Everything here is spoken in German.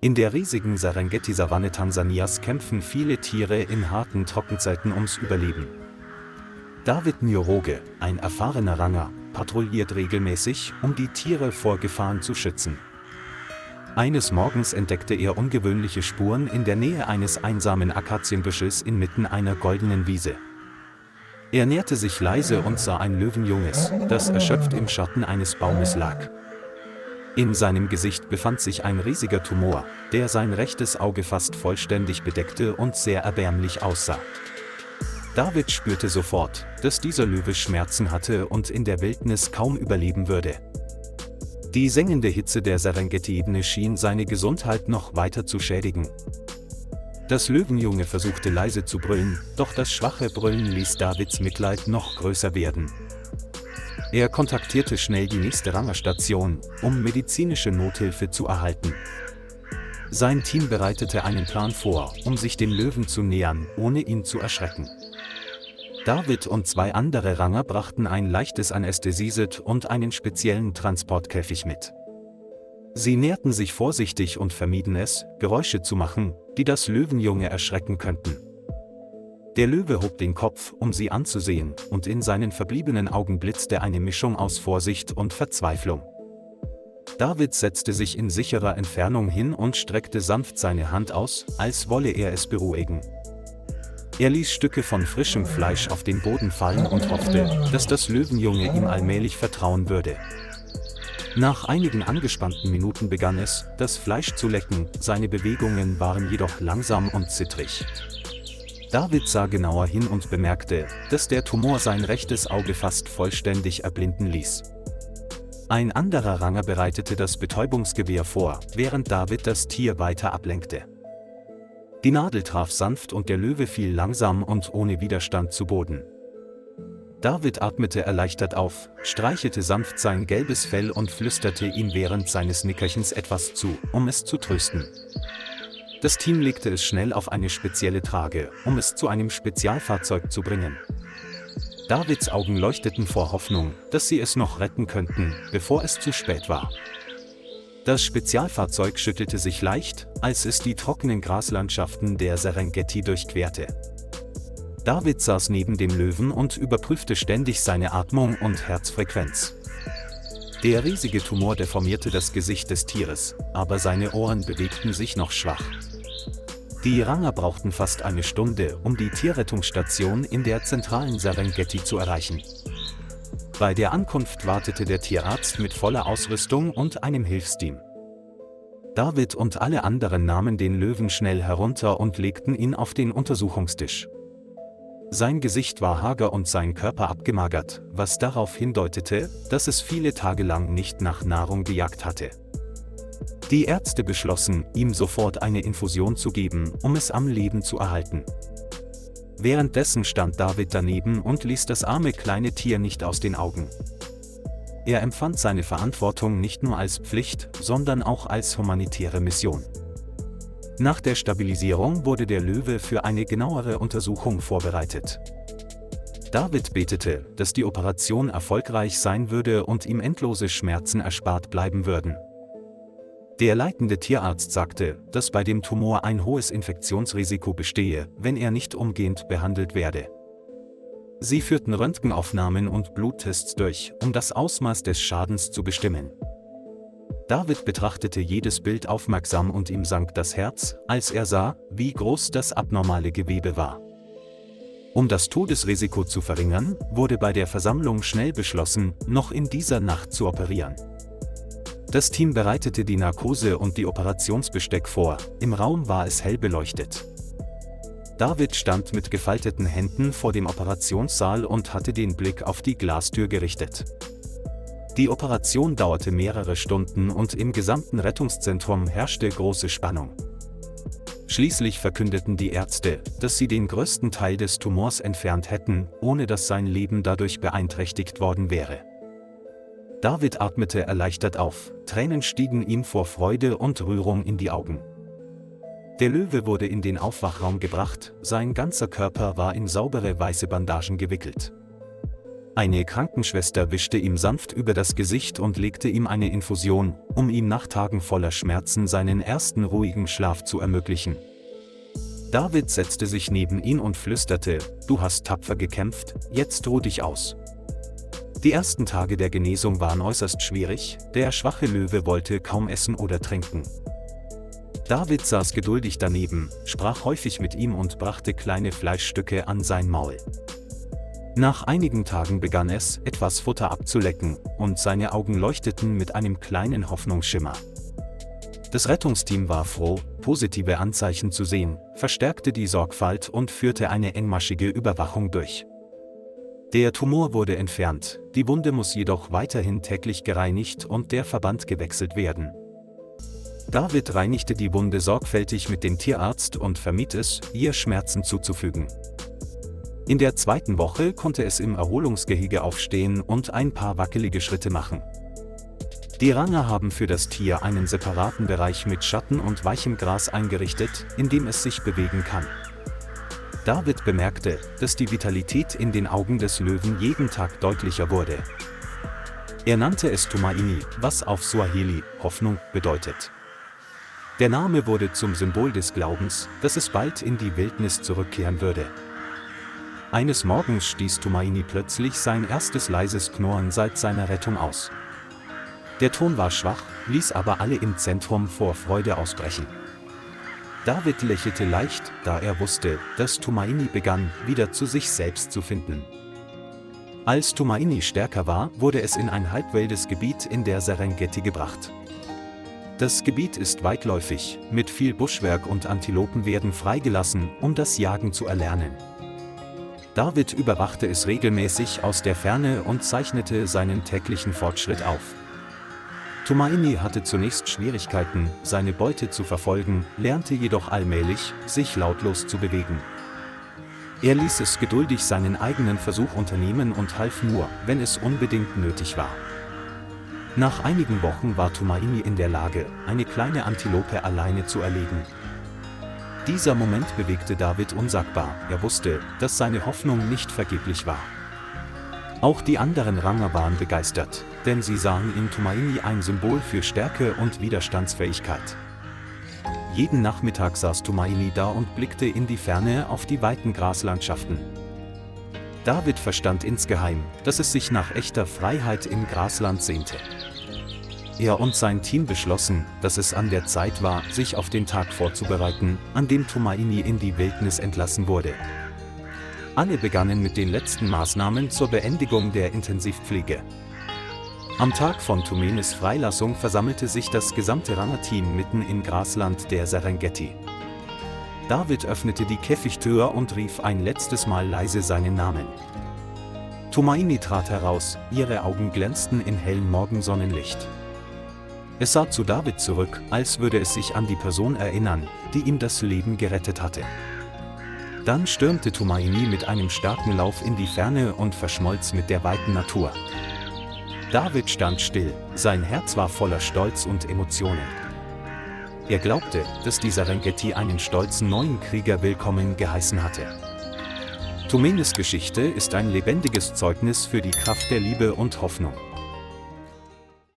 In der riesigen Serengeti-Savanne Tansanias kämpfen viele Tiere in harten Trockenzeiten ums Überleben. David Njoroge, ein erfahrener Ranger, patrouilliert regelmäßig, um die Tiere vor Gefahren zu schützen. Eines Morgens entdeckte er ungewöhnliche Spuren in der Nähe eines einsamen Akazienbüschels inmitten einer goldenen Wiese. Er näherte sich leise und sah ein Löwenjunges, das erschöpft im Schatten eines Baumes lag. In seinem Gesicht befand sich ein riesiger Tumor, der sein rechtes Auge fast vollständig bedeckte und sehr erbärmlich aussah. David spürte sofort, dass dieser Löwe Schmerzen hatte und in der Wildnis kaum überleben würde. Die sengende Hitze der Serengeti-Ebene schien seine Gesundheit noch weiter zu schädigen. Das Löwenjunge versuchte leise zu brüllen, doch das schwache Brüllen ließ Davids Mitleid noch größer werden. Er kontaktierte schnell die nächste Rangerstation, um medizinische Nothilfe zu erhalten. Sein Team bereitete einen Plan vor, um sich dem Löwen zu nähern, ohne ihn zu erschrecken. David und zwei andere Ranger brachten ein leichtes Anästhesieset und einen speziellen Transportkäfig mit. Sie näherten sich vorsichtig und vermieden es, Geräusche zu machen, die das Löwenjunge erschrecken könnten. Der Löwe hob den Kopf, um sie anzusehen, und in seinen verbliebenen Augen blitzte eine Mischung aus Vorsicht und Verzweiflung. David setzte sich in sicherer Entfernung hin und streckte sanft seine Hand aus, als wolle er es beruhigen. Er ließ Stücke von frischem Fleisch auf den Boden fallen und hoffte, dass das Löwenjunge ihm allmählich vertrauen würde. Nach einigen angespannten Minuten begann es, das Fleisch zu lecken, seine Bewegungen waren jedoch langsam und zittrig. David sah genauer hin und bemerkte, dass der Tumor sein rechtes Auge fast vollständig erblinden ließ. Ein anderer Ranger bereitete das Betäubungsgewehr vor, während David das Tier weiter ablenkte. Die Nadel traf sanft und der Löwe fiel langsam und ohne Widerstand zu Boden. David atmete erleichtert auf, streichelte sanft sein gelbes Fell und flüsterte ihm während seines Nickerchens etwas zu, um es zu trösten. Das Team legte es schnell auf eine spezielle Trage, um es zu einem Spezialfahrzeug zu bringen. Davids Augen leuchteten vor Hoffnung, dass sie es noch retten könnten, bevor es zu spät war. Das Spezialfahrzeug schüttelte sich leicht, als es die trockenen Graslandschaften der Serengeti durchquerte. David saß neben dem Löwen und überprüfte ständig seine Atmung und Herzfrequenz. Der riesige Tumor deformierte das Gesicht des Tieres, aber seine Ohren bewegten sich noch schwach. Die Ranger brauchten fast eine Stunde, um die Tierrettungsstation in der zentralen Serengeti zu erreichen. Bei der Ankunft wartete der Tierarzt mit voller Ausrüstung und einem Hilfsteam. David und alle anderen nahmen den Löwen schnell herunter und legten ihn auf den Untersuchungstisch. Sein Gesicht war hager und sein Körper abgemagert, was darauf hindeutete, dass es viele Tage lang nicht nach Nahrung gejagt hatte. Die Ärzte beschlossen, ihm sofort eine Infusion zu geben, um es am Leben zu erhalten. Währenddessen stand David daneben und ließ das arme kleine Tier nicht aus den Augen. Er empfand seine Verantwortung nicht nur als Pflicht, sondern auch als humanitäre Mission. Nach der Stabilisierung wurde der Löwe für eine genauere Untersuchung vorbereitet. David betete, dass die Operation erfolgreich sein würde und ihm endlose Schmerzen erspart bleiben würden. Der leitende Tierarzt sagte, dass bei dem Tumor ein hohes Infektionsrisiko bestehe, wenn er nicht umgehend behandelt werde. Sie führten Röntgenaufnahmen und Bluttests durch, um das Ausmaß des Schadens zu bestimmen. David betrachtete jedes Bild aufmerksam und ihm sank das Herz, als er sah, wie groß das abnormale Gewebe war. Um das Todesrisiko zu verringern, wurde bei der Versammlung schnell beschlossen, noch in dieser Nacht zu operieren. Das Team bereitete die Narkose und die Operationsbesteck vor, im Raum war es hell beleuchtet. David stand mit gefalteten Händen vor dem Operationssaal und hatte den Blick auf die Glastür gerichtet. Die Operation dauerte mehrere Stunden und im gesamten Rettungszentrum herrschte große Spannung. Schließlich verkündeten die Ärzte, dass sie den größten Teil des Tumors entfernt hätten, ohne dass sein Leben dadurch beeinträchtigt worden wäre. David atmete erleichtert auf, Tränen stiegen ihm vor Freude und Rührung in die Augen. Der Löwe wurde in den Aufwachraum gebracht, sein ganzer Körper war in saubere weiße Bandagen gewickelt. Eine Krankenschwester wischte ihm sanft über das Gesicht und legte ihm eine Infusion, um ihm nach Tagen voller Schmerzen seinen ersten ruhigen Schlaf zu ermöglichen. David setzte sich neben ihn und flüsterte: „Du hast tapfer gekämpft, jetzt ruh dich aus." Die ersten Tage der Genesung waren äußerst schwierig, der schwache Löwe wollte kaum essen oder trinken. David saß geduldig daneben, sprach häufig mit ihm und brachte kleine Fleischstücke an sein Maul. Nach einigen Tagen begann es, etwas Futter abzulecken, und seine Augen leuchteten mit einem kleinen Hoffnungsschimmer. Das Rettungsteam war froh, positive Anzeichen zu sehen, verstärkte die Sorgfalt und führte eine engmaschige Überwachung durch. Der Tumor wurde entfernt, die Wunde muss jedoch weiterhin täglich gereinigt und der Verband gewechselt werden. David reinigte die Wunde sorgfältig mit dem Tierarzt und vermied es, ihr Schmerzen zuzufügen. In der zweiten Woche konnte es im Erholungsgehege aufstehen und ein paar wackelige Schritte machen. Die Ranger haben für das Tier einen separaten Bereich mit Schatten und weichem Gras eingerichtet, in dem es sich bewegen kann. David bemerkte, dass die Vitalität in den Augen des Löwen jeden Tag deutlicher wurde. Er nannte es Tumaini, was auf Swahili Hoffnung bedeutet. Der Name wurde zum Symbol des Glaubens, dass es bald in die Wildnis zurückkehren würde. Eines Morgens stieß Tumaini plötzlich sein erstes leises Knurren seit seiner Rettung aus. Der Ton war schwach, ließ aber alle im Zentrum vor Freude ausbrechen. David lächelte leicht, da er wusste, dass Tumaini begann, wieder zu sich selbst zu finden. Als Tumaini stärker war, wurde es in ein halbwildes Gebiet in der Serengeti gebracht. Das Gebiet ist weitläufig, mit viel Buschwerk und Antilopen werden freigelassen, um das Jagen zu erlernen. David überwachte es regelmäßig aus der Ferne und zeichnete seinen täglichen Fortschritt auf. Tumaini hatte zunächst Schwierigkeiten, seine Beute zu verfolgen, lernte jedoch allmählich, sich lautlos zu bewegen. Er ließ es geduldig seinen eigenen Versuch unternehmen und half nur, wenn es unbedingt nötig war. Nach einigen Wochen war Tumaini in der Lage, eine kleine Antilope alleine zu erlegen. Dieser Moment bewegte David unsagbar, er wusste, dass seine Hoffnung nicht vergeblich war. Auch die anderen Ranger waren begeistert, denn sie sahen in Tumaini ein Symbol für Stärke und Widerstandsfähigkeit. Jeden Nachmittag saß Tumaini da und blickte in die Ferne auf die weiten Graslandschaften. David verstand insgeheim, dass es sich nach echter Freiheit im Grasland sehnte. Er und sein Team beschlossen, dass es an der Zeit war, sich auf den Tag vorzubereiten, an dem Tumaini in die Wildnis entlassen wurde. Alle begannen mit den letzten Maßnahmen zur Beendigung der Intensivpflege. Am Tag von Tumainis Freilassung versammelte sich das gesamte Ranger-Team mitten im Grasland der Serengeti. David öffnete die Käfigtür und rief ein letztes Mal leise seinen Namen. Tumaini trat heraus, ihre Augen glänzten in hellem Morgensonnenlicht. Es sah zu David zurück, als würde es sich an die Person erinnern, die ihm das Leben gerettet hatte. Dann stürmte Tumaini mit einem starken Lauf in die Ferne und verschmolz mit der weiten Natur. David stand still, sein Herz war voller Stolz und Emotionen. Er glaubte, dass die Serengeti einen stolzen neuen Krieger willkommen geheißen hatte. Tumainis Geschichte ist ein lebendiges Zeugnis für die Kraft der Liebe und Hoffnung.